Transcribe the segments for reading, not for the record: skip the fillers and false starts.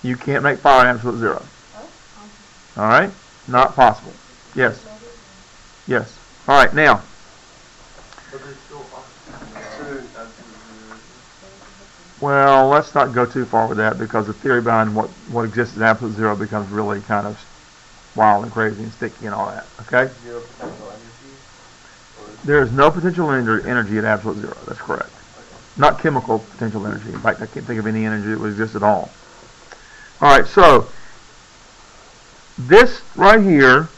You can't make fire in absolute zero. All right? Not possible. Yes. Yes. All right, now. Well, let's not go too far with that because the theory behind what exists at absolute zero becomes really kind of wild and crazy and sticky and all that. Okay? Zero potential energy? There is no potential energy at absolute zero. That's correct. Not chemical potential energy. In fact, I can't think of any energy that would exist at all. All right, so this right here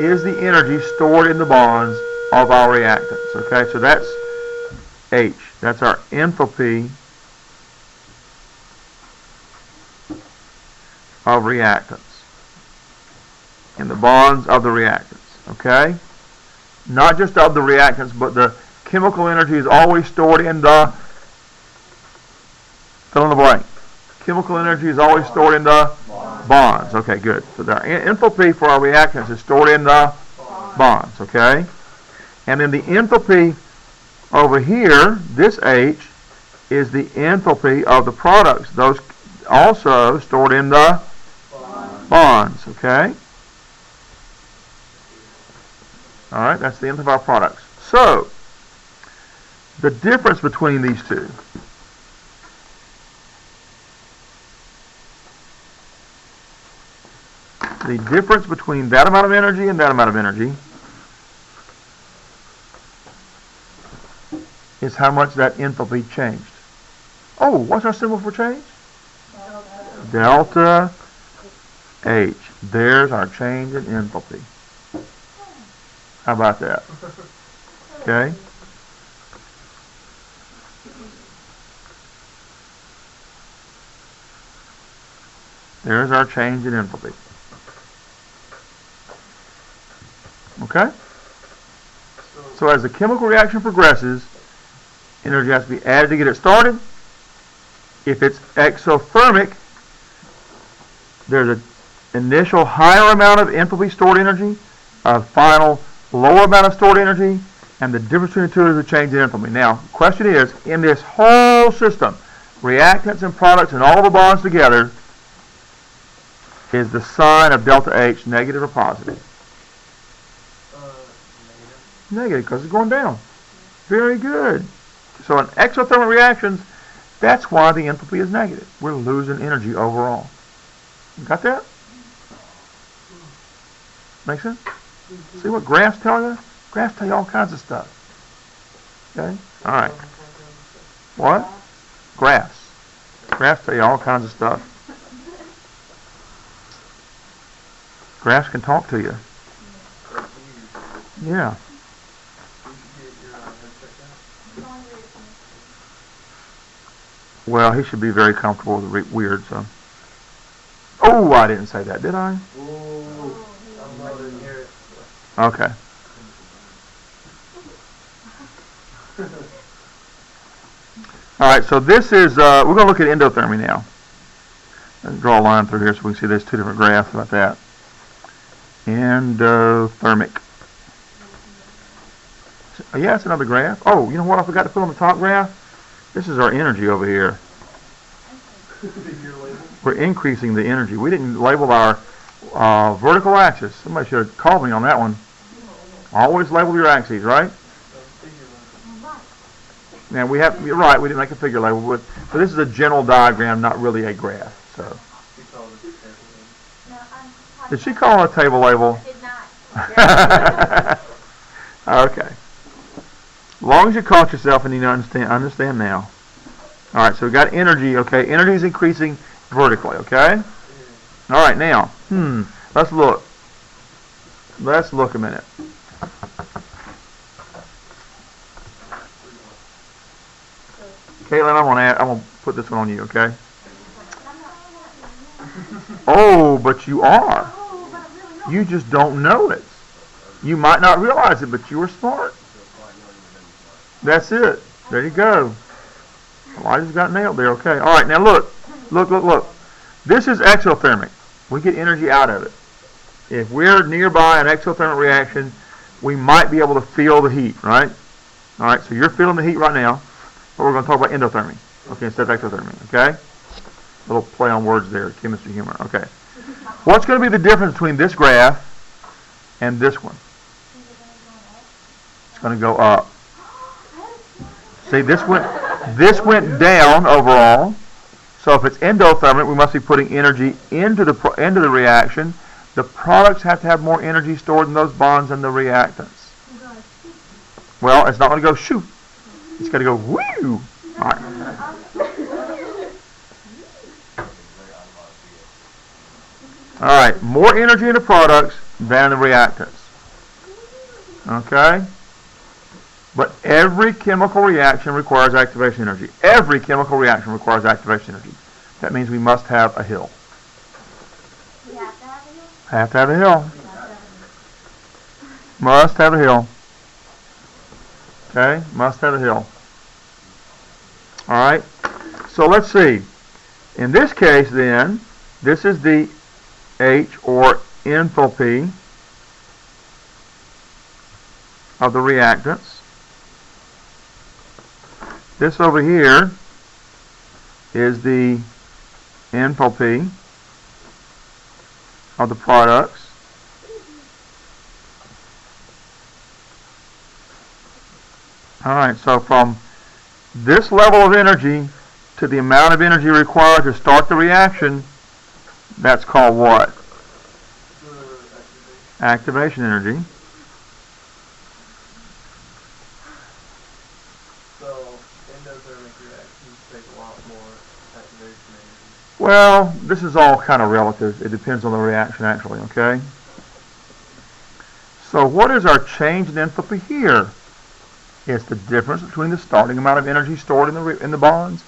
is the energy stored in the bonds of our reactants. Okay, so that's H. That's our enthalpy of reactants in the bonds of the reactants. Okay, not just of the reactants, but the chemical energy is always stored in the fill in the blank. Chemical energy is always stored in the bonds. Okay, good. So the enthalpy for our reactants is stored in the bonds. Okay, and then the enthalpy over here, this H, is the enthalpy of the products. Those also stored in the bonds. Okay. All right, that's the enthalpy of our products. So the difference between these two. The difference between that amount of energy and that amount of energy is how much that enthalpy changed. Oh, what's our symbol for change? Delta H. There's our change in enthalpy. How about that? Okay. There's our change in enthalpy. Okay? So as the chemical reaction progresses, energy has to be added to get it started. If it's exothermic, there's an initial higher amount of enthalpy stored energy, a final lower amount of stored energy, and the difference between the two is a change in enthalpy. Now, the question is, in this whole system, reactants and products and all the bonds together, is the sign of delta H negative or positive? Negative, because it's going down. Very good. So in exothermic reactions, that's why the enthalpy is negative. We're losing energy overall. You got that? Make sense? See what graphs tell you? Graphs tell you all kinds of stuff. Okay? All right. What? Graphs. Graphs tell you all kinds of stuff. Graphs can talk to you. Yeah. Well, he should be very comfortable with weird, so. Oh, I didn't say that, did I? Okay. All right, so this is, we're going to look at endothermy now. Let's draw a line through here so we can see there's two different graphs about that. Endothermic. Yeah, it's another graph. Oh, you know what I forgot to put on the top graph? This is our energy over here. We're increasing the energy. We didn't label our vertical axis. Somebody should have called me on that one. Always label your axes, right? Now we have. You're right. We didn't make a figure label, but this is a general diagram, not really a graph. So. Did she call it a table label? I did not. Okay. As long as you caught yourself and you understand now. All right, so we got energy. Okay, energy is increasing vertically. Okay. All right, now, let's look. Let's look a minute. Caitlin, I'm gonna put this one on you. Okay. Oh, but you are. You just don't know it. You might not realize it, but you are smart. That's it. There you go. Well, I just got nailed there. Okay. All right. Now look. Look. This is exothermic. We get energy out of it. If we're nearby an exothermic reaction, we might be able to feel the heat, right? All right. So you're feeling the heat right now, but we're going to talk about endothermy. Okay, instead of exothermy. Okay. Little play on words there, chemistry humor. Okay. What's going to be the difference between this graph and this one? It's going to go up. See, this went down overall. So if it's endothermic, we must be putting energy into the reaction. The products have to have more energy stored in those bonds than the reactants. Well, it's not going to go shoot. It's going to go woo. All right. All right, more energy in the products than the reactants. Okay? But every chemical reaction requires activation energy. Every chemical reaction requires activation energy. That means we must have a hill. We have to have a hill? Have to have a hill. Must have a hill. Okay? Must have a hill. All right? So let's see. In this case, then, this is the H, or enthalpy, of the reactants. This over here is the enthalpy of the products. Alright, so from this level of energy to the amount of energy required to start the reaction, that's called what? Activation energy. So, endothermic reactions take a lot more activation energy. Well, this is all kind of relative. It depends on the reaction, actually, okay? So what is our change in enthalpy here? It's the difference between the starting amount of energy stored in the bonds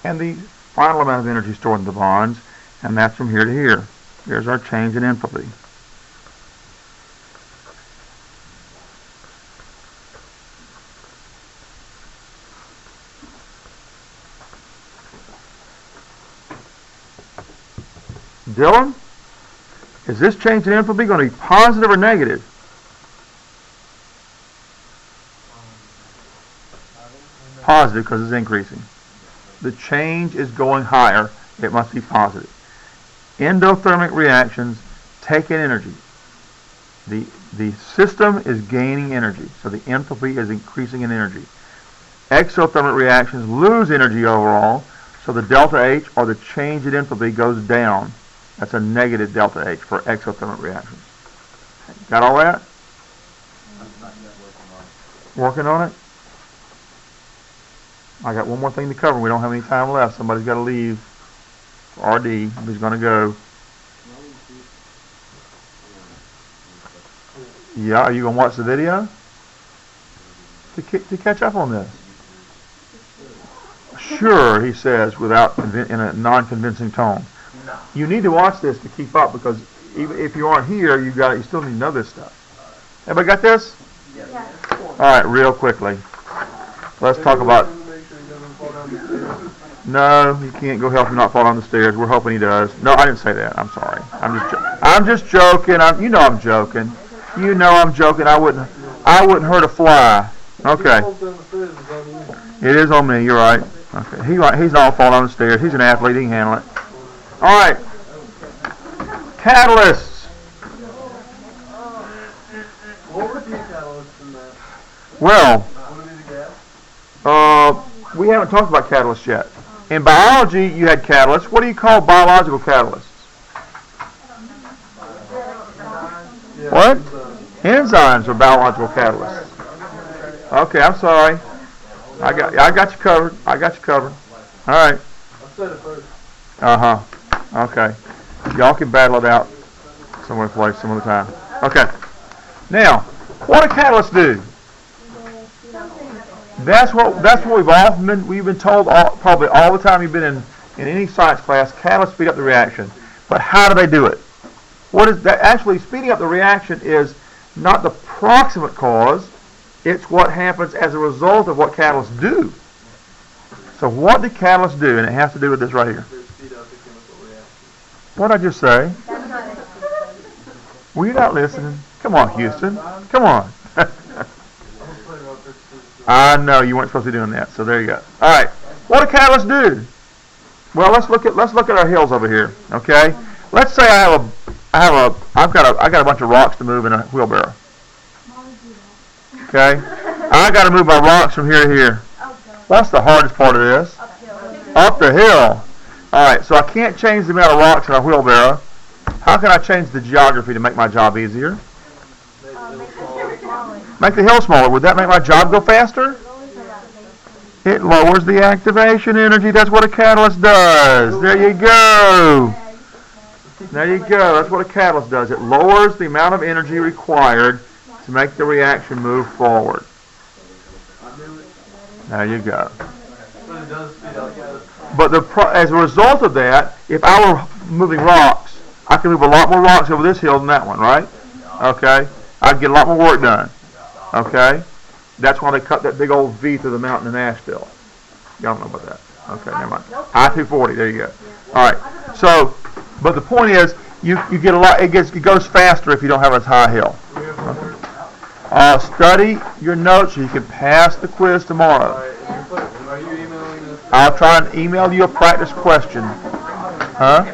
and the final amount of energy stored in the bonds, and that's from here to here. Here's our change in enthalpy. Dylan, is this change in enthalpy going to be positive or negative? Positive, because it's increasing. The change is going higher. It must be positive. Endothermic reactions take in energy. The system is gaining energy, so the enthalpy is increasing in energy. Exothermic reactions lose energy overall, so the delta H, or the change in enthalpy, goes down. That's a negative delta H for exothermic reactions. Got all that? Working on it? I got one more thing to cover. We don't have any time left. Somebody's got to leave. RD, who's going to go? Yeah, are you going to watch the video? To catch up on this? Sure, he says, in a non-convincing tone. You need to watch this to keep up, because even if you aren't here, you still need to know this stuff. Everybody got this? Yeah. All right, real quickly. Let's talk about. No, you can't go help him not fall down the stairs. We're hoping he does. No, I didn't say that. I'm sorry. I'm just joking. You know I'm joking. You know I'm joking. I wouldn't hurt a fly. Okay. It is on me. You're right. Okay. He's not fall down the stairs. He's an athlete. He can handle it. All right. Catalysts. What would be a catalyst in that? Well, Would it be the gas? we haven't talked about catalysts yet. In biology, you had catalysts. What do you call biological catalysts? What? Enzymes are biological catalysts. Okay, I'm sorry. I got you covered. I got you covered. All right. I said it first. Uh-huh. Okay. Y'all can battle it out somewhere place some other time. Okay. Now, what do catalysts do? That's what we've been told probably all the time you've been in any science class. Catalysts speed up the reaction. But how do they do it? What is that? Actually, speeding up the reaction is not the proximate cause. It's what happens as a result of what catalysts do. So what do catalysts do? And it has to do with this right here. They speed up the chemical reaction. What did I just say? Were you not listening? Come on, Houston. Come on. I know you weren't supposed to be doing that, so there you go. All right. What do catalysts do? Well, let's look at our hills over here. Okay. Let's say I've got a bunch of rocks to move in a wheelbarrow. Okay. I got to move my rocks from here to here. That's the hardest part of this. Up the hill. All right. So I can't change the amount of rocks in a wheelbarrow. How can I change the geography to make my job easier? Make the hill smaller. Would that make my job go faster? It lowers the activation energy. That's what a catalyst does. There you go. There you go. That's what a catalyst does. It lowers the amount of energy required to make the reaction move forward. There you go. But as a result of that, if I were moving rocks, I could move a lot more rocks over this hill than that one, right? Okay. I'd get a lot more work done. Okay. That's why they cut that big old V through the mountain in Asheville. Y'all don't know about that. Okay, never mind. I-240. There you go. All right. So, but the point is, you get a lot. It goes faster if you don't have as high hill. Okay. Study your notes so you can pass the quiz tomorrow. Are you emailing us? I'll try and email you a practice question. Huh?